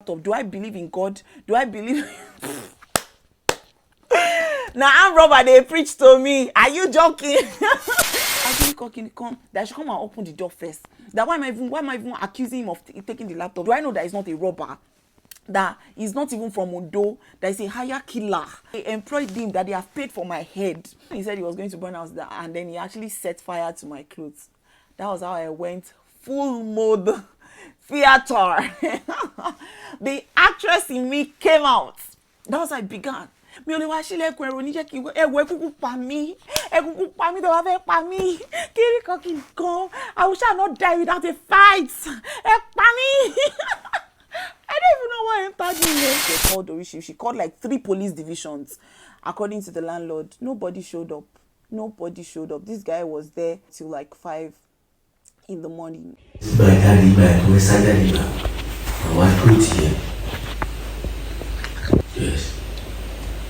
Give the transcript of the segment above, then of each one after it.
laptop. Do I believe in God? Do I believe? Now I'm robber, they preach to me. Are you joking? I didn't come. That I should come and open the door first. That why am I even accusing him of taking the laptop? Do I know that he's not a robber? That he's not even from Ondo, that he's a hire killer. They employed him, that they have paid for my head. He said he was going to burn out, and then he actually set fire to my clothes. That was how I went full mode theater. The actress in me came out. That was how I began. Mi ò lè wá sílẹ̀ ẹ̀kọ́ ẹ̀rọ oníjẹ́ kí ẹ̀wọ̀ ẹ̀kúkú pa mí tó wá fẹ́ pa mí kiri kan kí n kan I shall not die without a fight ẹ̀ pa mí. I don't even know why I'm talking here. They called Orishi. She called like 3 police divisions. According to the landlord, nobody showed up. Nobody showed up. This guy was there till like 5 in the morning. Yes.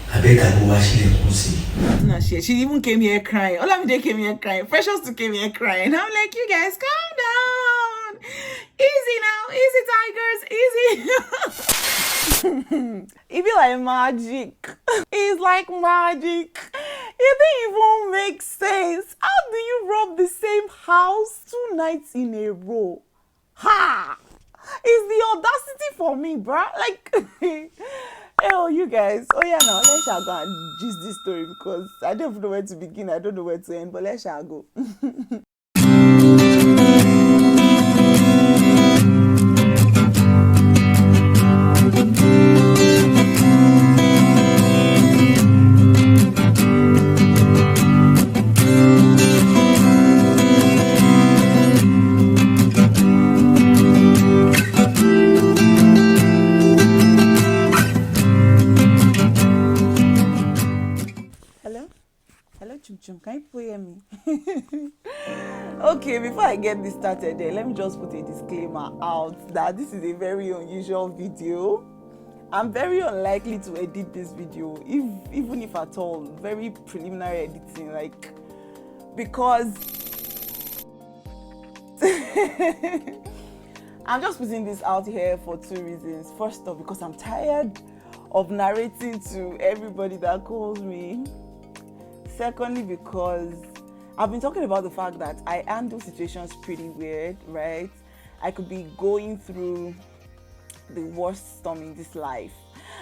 I beg I go wash it. Nah, she even came here crying. Olamide came here crying. Precious too came here crying. I'm like, you guys, calm down. Easy now. Easy, tigers. Easy. It be like magic. It's like magic. It didn't even make sense. How do you rob the same house 2 nights in a row? Ha! It's the audacity for me, bruh. Like, oh, you guys. Oh, yeah, now let's shall go and gist this story because I don't even know where to begin. I don't know where to end, but let's shall go. Can you hear me? Okay, before I get this started let me just put a disclaimer out that this is a very unusual video. I'm very unlikely to edit this video, even if at all, very preliminary editing, like, because I'm just putting this out here for 2 reasons. First off, because I'm tired of narrating to everybody that calls me. Secondly, because I've been talking about the fact that I handle situations pretty weird, right? I could be going through the worst storm in this life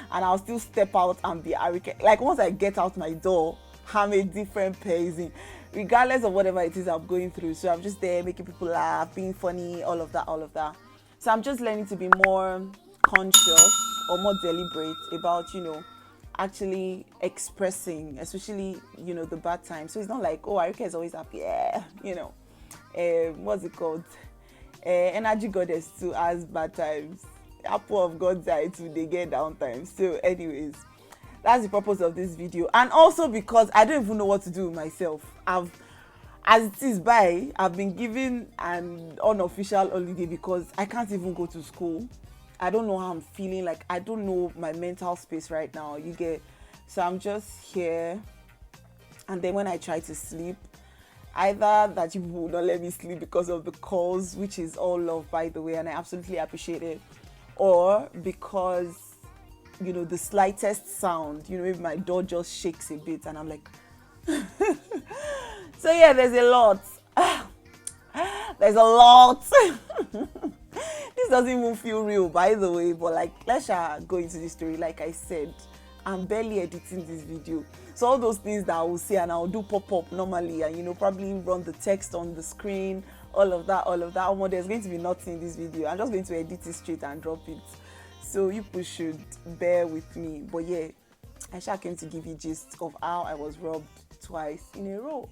and I'll still step out and be ARIKE. Like, once I get out my door, I'm a different person, regardless of whatever it is I'm going through. So I'm just there making people laugh, being funny, all of that. So I'm just learning to be more conscious or more deliberate about, actually expressing, especially, the bad times. So it's not like, oh, ARIKE is always happy, what's it called? Energy goddess too has bad times. Apple of God's eye too, they get down times. So anyways, that's the purpose of this video. And also because I don't even know what to do with myself. As it is I've been given an unofficial holiday because I can't even go to school. I don't know how I'm feeling. Like, I don't know my mental space right now. You get? So I'm just here. And then when I try to sleep, either that you will not let me sleep because of the calls, which is all love, by the way, and I absolutely appreciate it, or because, the slightest sound, maybe my door just shakes a bit and I'm like, so yeah, there's a lot. There's a lot. This doesn't even feel real, by the way, but like, let's go into the story. Like I said, I'm barely editing this video, so all those things that I will say and I'll do pop up normally, and probably run the text on the screen, all of that. Oh, there's going to be nothing in this video. I'm just going to edit it straight and drop it, so you people should bear with me. But yeah, I came to give you gist of how I was robbed twice in a row.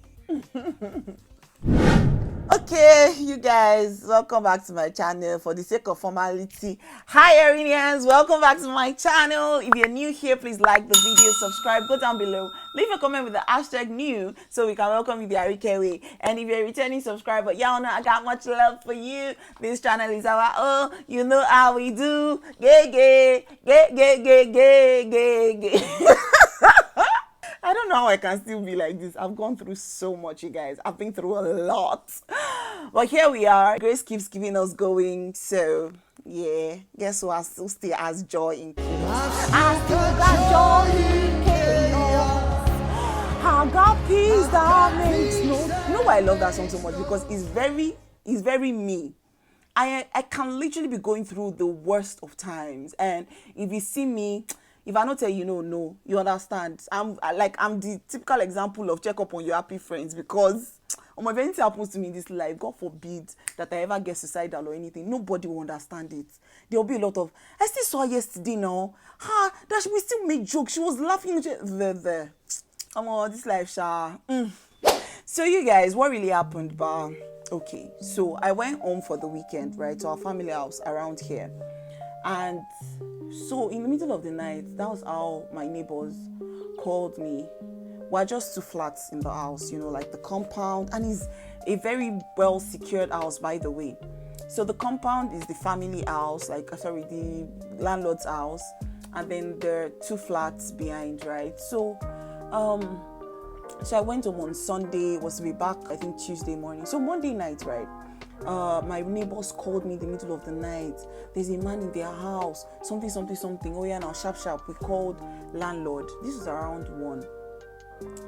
Okay, you guys, welcome back to my channel. For the sake of formality, hi Arinians, welcome back to my channel. If you're new here, please like the video, subscribe, go down below, leave a comment with the hashtag new so we can welcome you the ARIKE way. And if you're a returning subscriber, y'all know I got much love for you. This channel is our you know how we do. Gay. I don't know how I can still be like this. I've gone through so much, you guys. I've been through a lot. But here we are. Grace keeps giving us going. So, yeah. Guess who still has joy in chaos? I still got joy in chaos. I got peace that makes no... You know why I love that song so much? Because it's very me. I can literally be going through the worst of times. And if you see me... If I not tell you no, you understand. I'm the typical example of check up on your happy friends, because if anything happens to me in this life, God forbid that I ever get suicidal or anything, nobody will understand it. There will be a lot of, I still saw her yesterday now. That we still make jokes. She was laughing. This life, shaa. So you guys, what really happened? Okay, so I went home for the weekend, right, to our family house around here. And so in the middle of the night, that was how my neighbors called me. We're just two flats in the house, like the compound. And it's a very well secured house, by the way. So the compound is the family house, the landlord's house. And then there are two flats behind, right? So I went home on Sunday, was to be back, I think, Tuesday morning. So Monday night, right? My neighbors called me in the middle of the night. There's a man in their house. Something. Oh yeah, now sharp. We called landlord. This was around 1.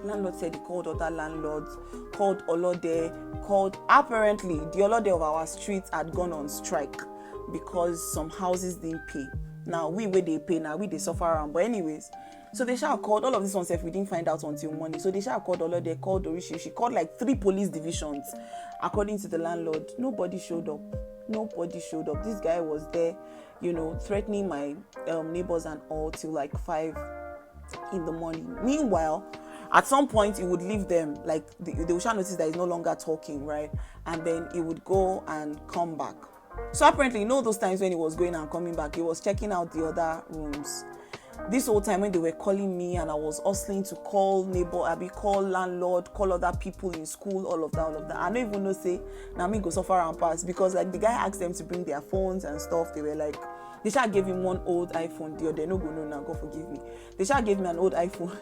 Landlord said he called other landlords, called Olode, apparently the Olode of our street had gone on strike because some houses didn't pay. Now where they pay, now they suffer around. But anyways, so they shall called all of this oneself. We didn't find out until Monday. So they shall called Olode, called Orishi. She called like 3 police divisions. According to the landlord, nobody showed up. This guy was there, threatening my neighbors and all till like 5 in the morning. Meanwhile, at some point, he would leave them, like they would shall notice that he's no longer talking, right? And then he would go and come back. So apparently, those times when he was going and coming back, he was checking out the other rooms. This whole time when they were calling me and I was hustling to call neighbor, call landlord, call other people in school, all of that. I don't even know, say, now me go suffer and pass, because like the guy asked them to bring their phones and stuff. They were like, they shall give him one old iPhone. They no go no now, God forgive me. They shall give me an old iPhone.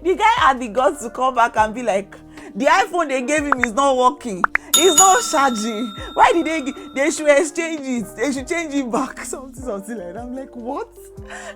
The guy had the guts to come back and be like, the iPhone they gave him is not working. It's not charging. Why did they should exchange it? They should change it back. Something like that. I'm like, what?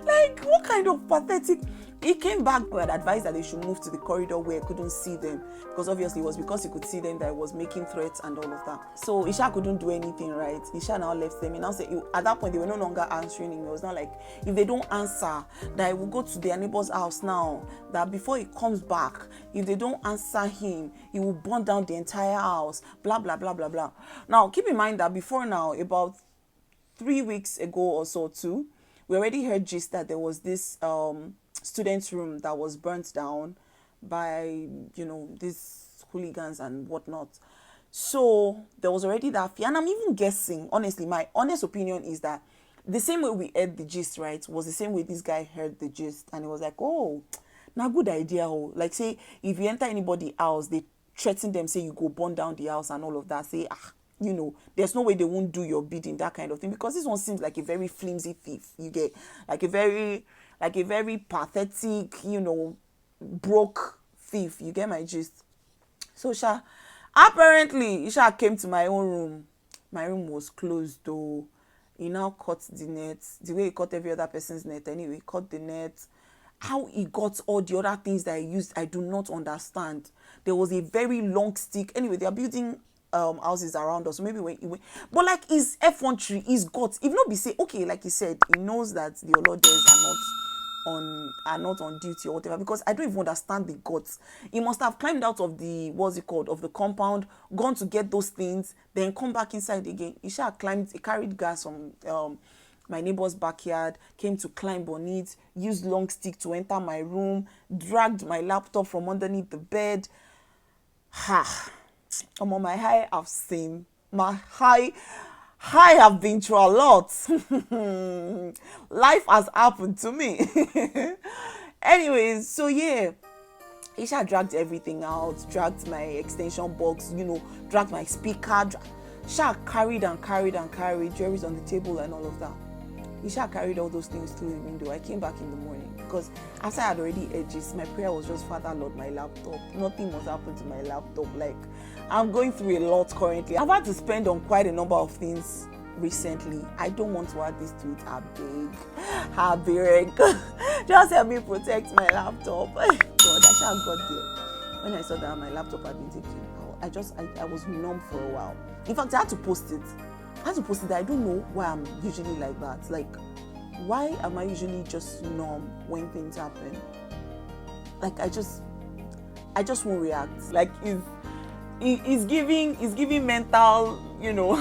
Like, what kind of pathetic? He came back and advised that they should move to the corridor where he couldn't see them, because obviously it was because he could see them that he was making threats and all of that. So Isha couldn't do anything, right? Isha now left them. He now said, at that point they were no longer answering him. It was not like, if they don't answer, that he will go to their neighbor's house now, that before he comes back, if they don't answer him, he will burn down the entire house, blah blah blah blah blah. Now keep in mind that before now, about 3 weeks ago or so too, we already heard gist that there was this student's room that was burnt down by these hooligans and whatnot. So there was already that fear, and I'm even guessing, honestly, my honest opinion is that the same way we heard the gist, right, was the same way this guy heard the gist, and it was like, oh, now good idea. Like, say if you enter anybody's house, they threaten them, say you go burn down the house and all of that, say there's no way they won't do your bidding, that kind of thing, because this one seems like a very flimsy thief. You get like a very pathetic, broke thief. You get my gist? So apparently Isha came to my own room. My room was closed though. He now cut the net the way he cut every other person's net. Anyway, cut the net. How he got all the other things that he used, I do not understand. There was a very long stick. Anyway, they are building houses around us. So maybe when he went, but like his effrontery, his guts. If not be say, okay, like he said, he knows that the Olodes are not on duty or whatever, because I don't even understand the guts. He must have climbed out of the of the compound, gone to get those things, then come back inside again. He carried gas from my neighbor's backyard, came to climb on it, used long stick to enter my room, dragged my laptop from underneath the bed. I'm on my high. I've seen my high. I have been through a lot. Life has happened to me. Anyways, so yeah, Isha dragged everything out, dragged my extension box, dragged my speaker. Sha carried jewelries on the table and all of that. he sha carried all those things through the window. I came back in the morning because after I had already edges, my prayer was just, Father Lord, my laptop. Nothing must happen to my laptop. Like, I'm going through a lot currently. I've had to spend on quite a number of things recently. I don't want to add this to it. I beg. Just help me protect my laptop. God, I sha got there. When I saw that my laptop had been taken, I was numb for a while. In fact, I had to post it. I don't know why I'm usually like that. Like, why am I usually just numb when things happen? Like, I just won't react. Like, it's giving mental, you know.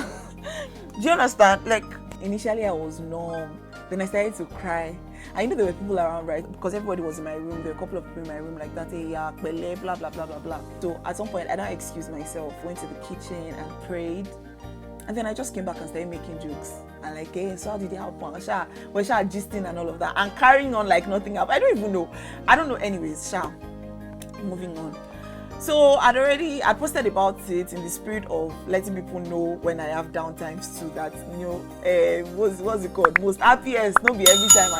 Do you understand? Like, initially I was numb. Then I started to cry. I knew there were people around, right? Because everybody was in my room. There were a couple of people in my room like that. Hey, yeah, blah, blah, blah, blah, blah. So at some point, I don't excuse myself. Went to the kitchen and prayed. And then I just came back and started making jokes. And like, hey, so how did it happen? We're gisting and all of that. And carrying on like nothing happened. I don't know anyways. Moving on. So I posted about it in the spirit of letting people know when I have down times too, that, you know, what's it called? Most happiest, not be every time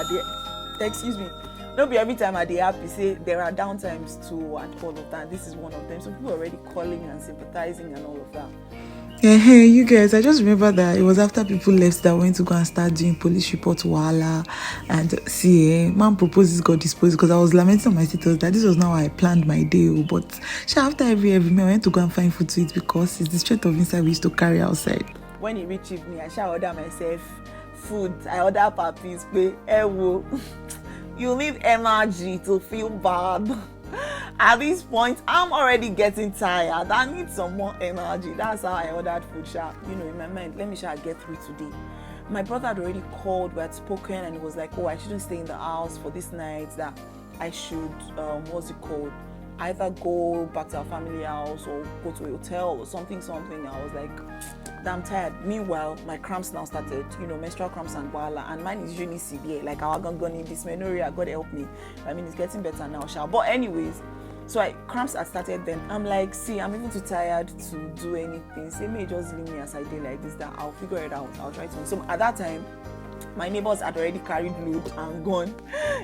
not be every time I dey happy, say there are down times too and all of that. This is one of them. So people are already calling and sympathizing and all of that. Hey, you guys, I just remember that it was after people left that went to go and start doing police report wahala. And see, man proposes, God disposes, because I was lamenting on my status that this was not how I planned my day. But after every meal, I went to go and find food to eat because it's the strength of inside we used to carry outside. When it reached evening, I shall order myself food. I order papis, you need energy to feel bad. At this point, I'm already getting tired. I need some more energy. That's how I ordered food. You know, in my mind, let me get through today. My brother had already called, we had spoken, and he was like, oh, I shouldn't stay in the house for this night, that I should, either go back to our family house or go to a hotel or something. I was like, damn tired. Meanwhile, my cramps now started, you know, menstrual cramps and wahala, and mine is usually severe. Like, our gangani, dysmenorrhea, God help me. I mean, it's getting better now, But anyways, so cramps had started then. I'm like, see, I'm even too tired to do anything. Say, may just leave me as I did like this, that I'll figure it out. I'll try to. So at that time, my neighbors had already carried load and gone.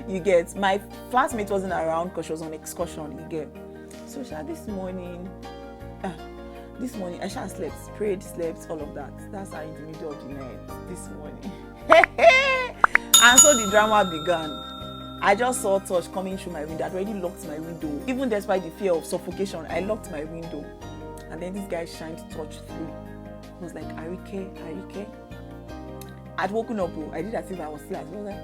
You get. My flatmate wasn't around because she was on excursion. You get. So this morning I slept, prayed, slept, all of that. That's how in the middle of the night this morning. And so the drama began. I just saw torch coming through my window. I'd already locked my window. Even despite the fear of suffocation, I locked my window. And then this guy shined torch through. I was like, Arike. I'd woken up, I did as if I was still. I was like,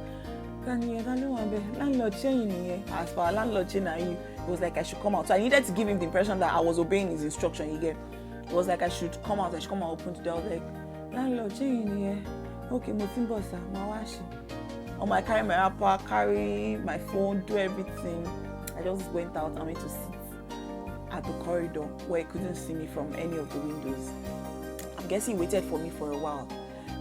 landlord chain. As for landlord chain, it was like I should come out. So I needed to give him the impression that I was obeying his instruction. You get. It was like I should come out and open the door. I was like, landlord chain. Okay, Motimbosa, Mawashi. I carry my rapper, carry my phone, do everything. I just went out and went to sit at the corridor where he couldn't see me from any of the windows. I'm guessing he waited for me for a while.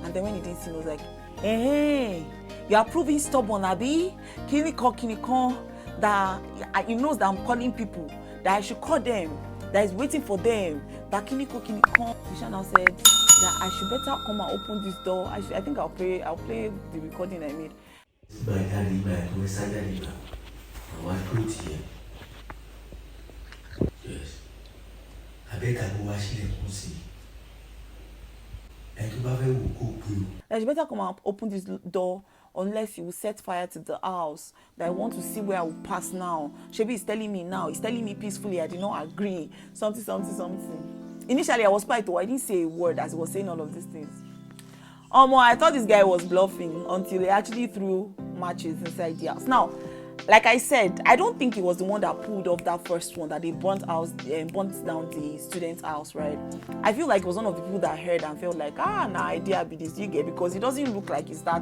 And then when he didn't see me, he was like, hey, you are proving stubborn, Abi. Kiniko, that he knows that I'm calling people, that I should call them, that is waiting for them, that Kiniko. He now said that I should better come and open this door. I think I'll play the recording I made. Yes. I bet I will watch it. That you better come and open this door unless you will set fire to the house. That I want to see where I will pass now. Shebi is telling me now. He's telling me peacefully. I did not agree. Something. Initially, I was quiet. I didn't say a word as he was saying all of these things. I thought this guy was bluffing until he actually threw matches inside the house. Now, like I said, I don't think he was the one that pulled off that first one that they burnt down the student's house, right? I feel like it was one of the people that heard and felt like, idea be this, you get, because it doesn't look like it's that,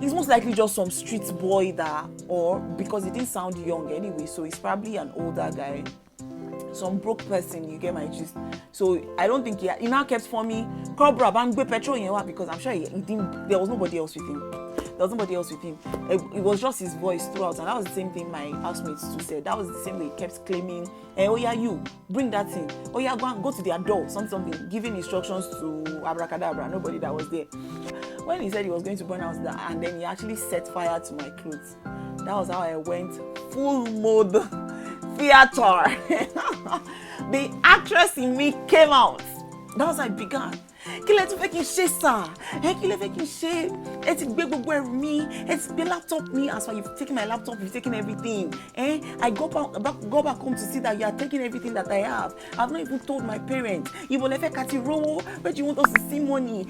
he's most likely just some street boy or because he didn't sound young anyway, so he's probably an older guy, some broke person, you get my gist. So I don't think he now kept for me, petrol because I'm sure there was nobody else with him. It was just his voice throughout, and that was the same thing my housemates too said. That was the same way he kept claiming, oh yeah, you bring that thing. Oh yeah, go to their door, something, giving instructions to abracadabra. Nobody that was there. when he said he was going to burn out, and then he actually set fire to my clothes. That was how I went full mode theater. The actress in me came out. That was how it began. Kí lẹ tún fẹ́ kí n ṣe sir? Kí lẹ fẹ́ kí n ṣe? Ẹ ti gbé gbogbo ẹrù mi, ẹ ti gbé laptop mi. As far you've taken my laptop, you've taken everything. I go back home to see that you are taking everything that I have. I've not even told my parents. Ibo lẹ fẹ́ ká ti rówó, where do you want us to see money?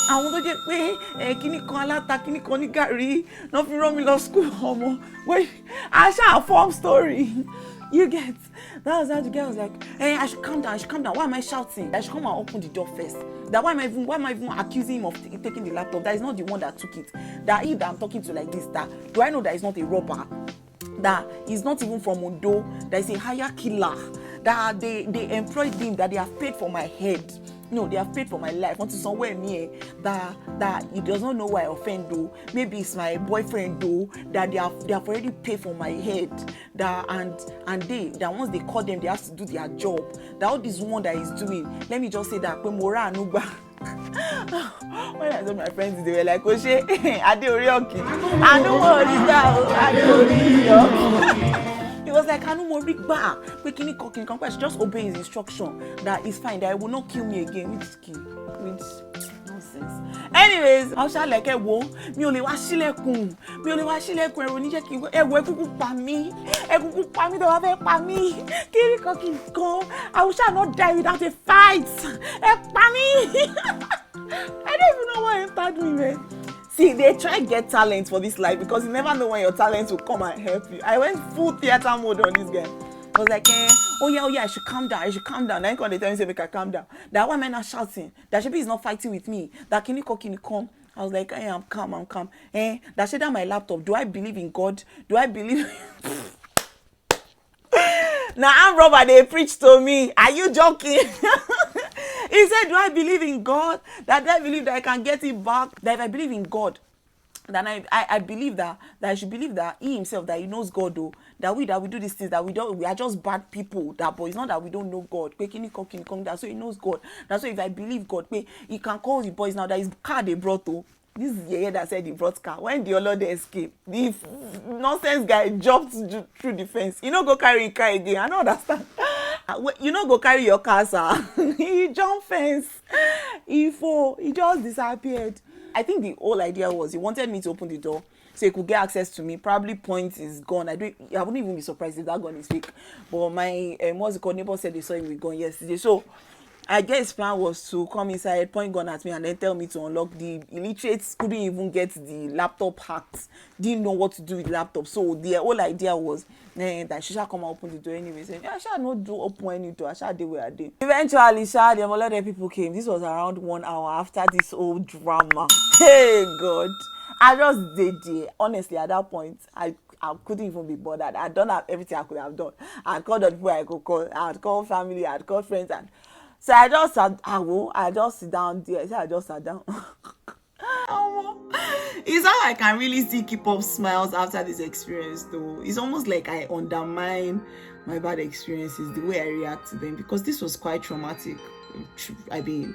Àwọn tó jẹ́ pé kíní kan aláta, kíní kan ní gàrí, náà fi rán mi lọ school ọmọ. Wait, I shall form story. You get? That was how the girl was like, I should calm down, Why am I shouting? I should come and open the door first. That why am I even accusing him of taking the laptop? That is not the one that took it. That he that I'm talking to like this, that do I know that he's not a robber? That he's not even from Ondo, that is a hire killer, that they employed him, that they have paid for my head. No, they have paid for my life. Want to somewhere near that he does not know why I offend though. Maybe it's my boyfriend though. That they have already paid for my head. That once they call them, they have to do their job. That all this one that he's doing. Let me just say that when Mora Anuba. When I told my friends, they were like, "Oshe, Ade Orioki, I know what is that? Ade Orioki." He was like, I no more big bar. But can you just obey his instruction that it's fine, that he will not kill me again. Which nonsense. Anyways, how shall I get wo? Mi ò lè wá ṣílẹ̀kùn. Ẹ̀rù ní jẹ́ kí ẹ wo ekuku pa mí. Ekuku pa mí tó wá fẹ́ pa mí. Kiri. I shall not die without a fight. Ẹ pa mí. I don't even know why I started doing it. See, they try to get talent for this life because you never know when your talent will come and help you. I went full theater mode on this guy. I was like, oh yeah, I should calm down. Then when they tell me, say, make I calm down. That one man are shouting. That Shebi is not fighting with me. That can you come? I was like, I'm calm. That she down my laptop. Do I believe in God? Do I believe? Now I'm robber, they preach to me. Are you joking? He said, do I believe in God? That I believe that I can get it back? That if I believe in God, then I believe that I should believe that he himself, that he knows God though. That we do these things, that we are just bad people. That but it's not that we don't know God. That's so he knows God. That's why if I believe God, he can call the boys now that his car they brought though. This is the year that said he brought car. When the Olode escaped, the nonsense guy jumped through the fence. You know, go carry car again. I don't understand. You know, go carry your car, sir. He jumped fence. He just disappeared. I think the whole idea was he wanted me to open the door so he could get access to me. Probably point is gone. I wouldn't even be surprised if that gun is fake. But my neighbor said they saw him with gun yesterday. So I guess his plan was to come inside, point gun at me, and then tell me to unlock. The illiterates couldn't even get the laptop hacked, didn't know what to do with the laptop. So the whole idea was that she shall come and open the door anyway. Saying, I shall not do open any door, I shall do where I did. Eventually, the other people came. This was around 1 hour after this whole drama. Hey God. I just did it. Honestly, at that point, I couldn't even be bothered. I'd done everything I could have done. I'd called the people I could call. I'd called family, I'd called friends, and so I just sit down there. So I just sat down. It's how I can really still keep up smiles after this experience though. It's almost like I undermine my bad experiences, the way I react to them, because this was quite traumatic. I mean,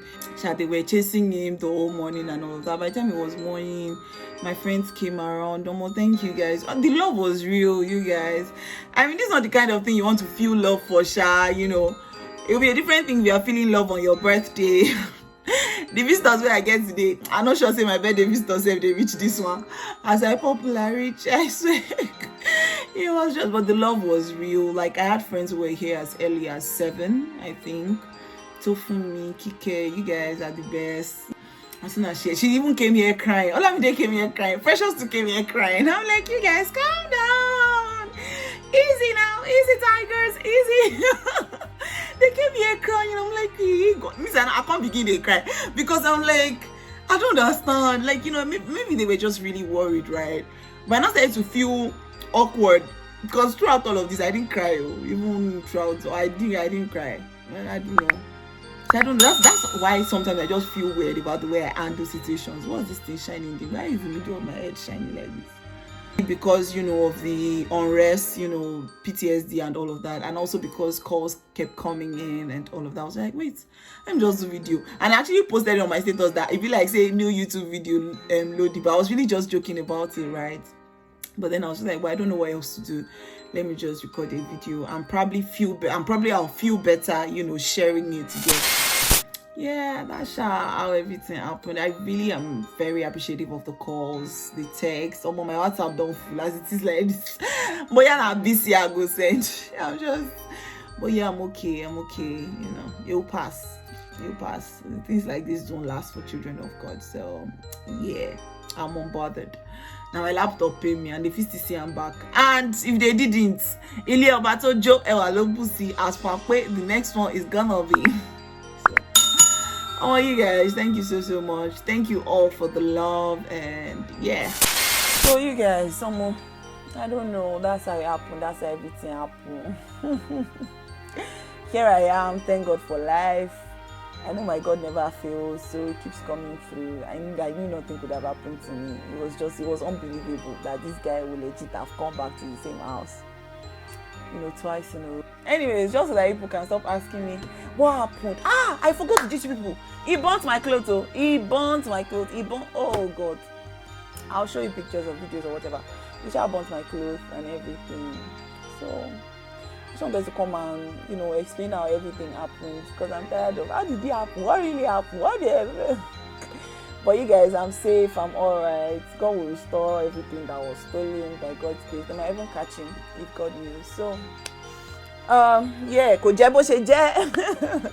they were chasing him the whole morning and all that. By the time it was morning, my friends came around. Thank you guys. The love was real, you guys. I mean, this is not the kind of thing you want to feel love for, shaa, you know. It will be a different thing if you are feeling love on your birthday. The visitors where I get today, I'm not sure say my birthday visitors if they reach this one. As I popular reach, I swear. It was just, but the love was real. Like I had friends who were here as early as 7, I think. Tofumi, Kike, you guys are the best. As soon as she even came here crying. Olamide came here crying. Precious too came here crying. I'm like, you guys, calm down. Easy now, easy tigers, easy. They came here crying. I'm like, Miss Anna, I can't begin to cry because I'm like, I don't understand. Like, you know, maybe they were just really worried, right? But I started to feel awkward because throughout all of this, I didn't cry. Even throughout, so I didn't cry. Well, I don't know. So I don't know. That's why sometimes I just feel weird about the way I handle situations. What's this thing shining? Why is the middle of my head shining like this? because, you know, of the unrest, you know, PTSD and all of that, and also because calls kept coming in and all of that. I was like, wait, let me just do video. And I actually posted it on my status that if you like say new YouTube video loaded, but I was really just joking about it, right? But then I was just like, well, I don't know what else to do. Let me just record a video and probably I'll feel better, you know, sharing it together. Yeah, that's how everything happened. I really am very appreciative of the calls, the texts. Some of my WhatsApp don't full as it is like this. But yeah, now busy I go send. But yeah, I'm okay. You know, it'll pass. Things like this don't last for children of God. So yeah, I'm unbothered. Now my laptop pay me and if you still see I'm back. And if they didn't, Ilé Ọba tó jó ẹwà ló bù sí, as per pé the next one is gonna be. Oh, you guys, thank you so much. Thank you all for the love, and yeah. So you guys, I don't know, that's how it happened, that's how everything happened. Here I am, thank God for life. I know my God never fails, so it keeps coming through. I knew nothing could have happened to me. It was unbelievable that this guy will legit have come back to the same house, you know, twice in a row. Anyways, just so that people can stop asking me what happened. I forgot to teach people. He burnt my clothes. Oh God, I'll show you pictures or videos or whatever. He shall burnt my clothes and everything. So I just wanted to come and, you know, explain how everything happened, because I'm tired of how did it happen? What really happened? What did? But you guys, I'm safe, I'm alright. God will restore everything that was stolen by God's grace. They might even catch him if God wills. So yeah, kò jẹ́ bó ṣe jẹ́.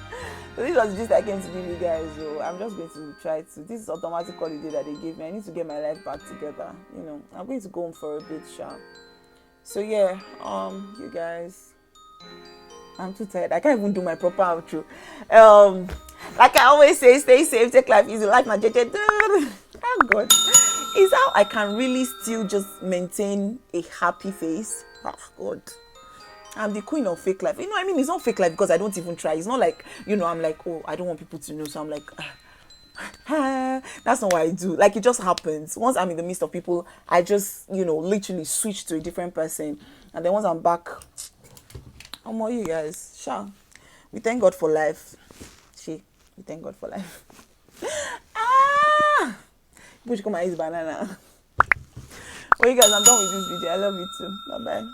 So this was just I came to give you guys. So I'm just going to try to, this is automatic holiday that they gave me. I need to get my life back together. You know, I'm going to go home for a bit, sharp. So yeah, you guys, I'm too tired. I can't even do my proper outro. Like I always say, stay safe, take life easy, like my JJ. Oh God, is how I can really still just maintain a happy face. Oh God, I'm the queen of fake life. You know what I mean? It's not fake life because I don't even try. It's not like, you know, I'm like, oh, I don't want people to know, so I'm like, that's not what I do. Like, it just happens. Once I'm in the midst of people, I just, you know, literally switch to a different person. And then once I'm back, I'm all you guys. Sure. We thank God for life. We thank God for life. Push come and eat banana. Well, you guys, I'm done with this video. I love you too. Bye bye.